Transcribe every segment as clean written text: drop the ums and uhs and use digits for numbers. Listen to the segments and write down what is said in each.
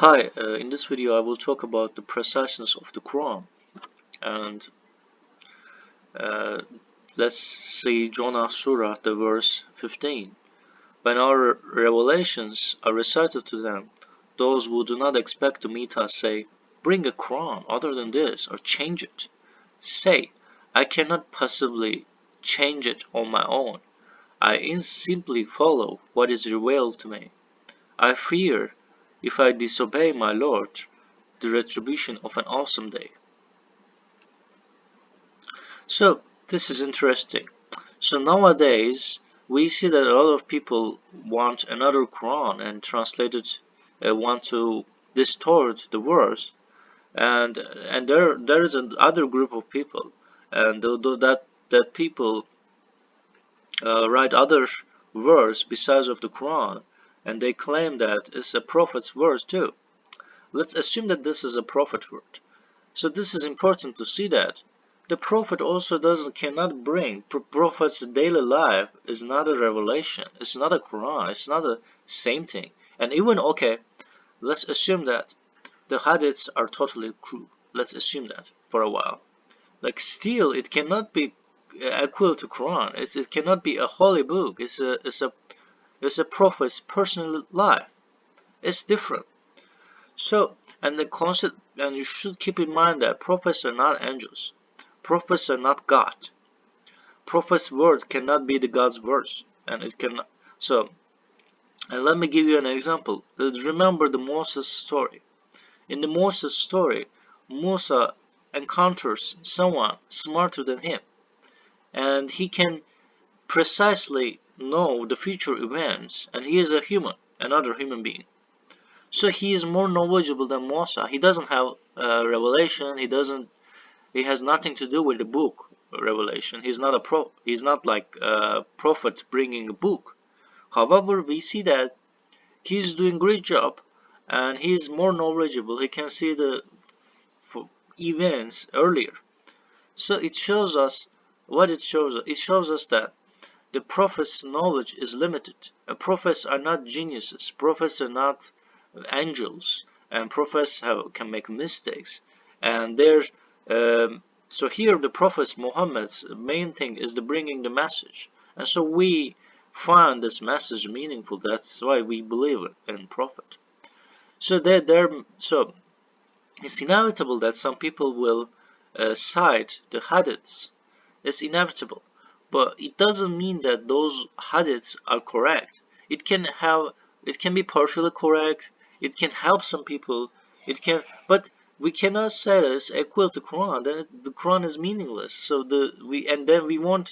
Hi, in this video I will talk about the preciseness of the Quran and uh, let's see Jonah Surah, the verse 15. When our revelations are recited to them, those who do not expect to meet us say, "Bring a Quran other than this or change it." Say, "I cannot possibly change it on my own. I simply follow what is revealed to me. I fear, if I disobey my Lord, the retribution of an awesome day." So this is interesting. So nowadays we see that a lot of people want another Quran and translate it, want to distort the verse, and there is another group of people, and that people write other verse besides of the Quran, and they claim that it's a prophet's verse too. Let's assume that this is a prophet word. So this is important to see that the prophet also cannot bring prophet's daily life is not a revelation. It's not a Quran. It's not the same thing. And even okay, let's assume that the hadiths are totally true. Let's assume that for a while. Like still, it cannot be equal to Quran. It cannot be a holy book. It's a prophet's personal life. It's different. So, and the concept, and you should keep in mind that prophets are not angels. Prophets are not God. Prophet's word cannot be the God's words, and it cannot. So, and let me give you an example. Remember the Moses story. In the Moses story, Musa encounters someone smarter than him, and he can precisely know the future events, and he is a human, another human being. So he is more knowledgeable than Musa. He doesn't have revelation. He has nothing to do with the book Revelation. He's not like a prophet bringing a book. However, we see that he's doing great job and he's more knowledgeable. He can see the events earlier. So it shows us what it shows us. It shows us that the prophet's knowledge is limited. Prophets are not geniuses. Prophets are not angels, and prophets can make mistakes. And there's so here the prophet Muhammad's main thing is the bringing the message, and so we find this message meaningful. That's why we believe in prophet. So so it's inevitable that some people will cite the hadiths. It's inevitable, but it doesn't mean that those hadiths are correct. It can have, it can be partially correct. It can help some people. It can, but we cannot say that it's equal to Quran. Then the Quran is meaningless. So then we won't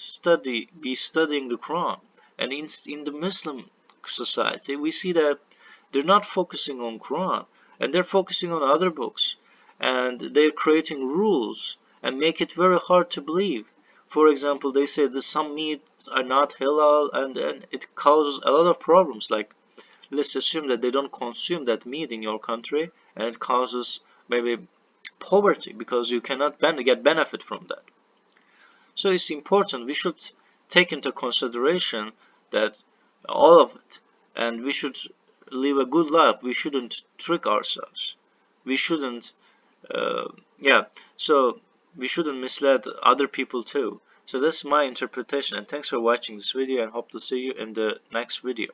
be studying the Quran. And in the Muslim society, we see that they're not focusing on Quran, and they're focusing on other books, and they're creating rules and make it very hard to believe. For example, they say that some meats are not halal, and it causes a lot of problems. Like, let's assume that they don't consume that meat in your country, and it causes maybe poverty because you cannot get benefit from that. So it's important. We should take into consideration that all of it, and we should live a good life. We shouldn't trick ourselves. We shouldn't, uh, yeah. So we shouldn't mislead other people too. So that's my interpretation, and thanks for watching this video, and hope to see you in the next video.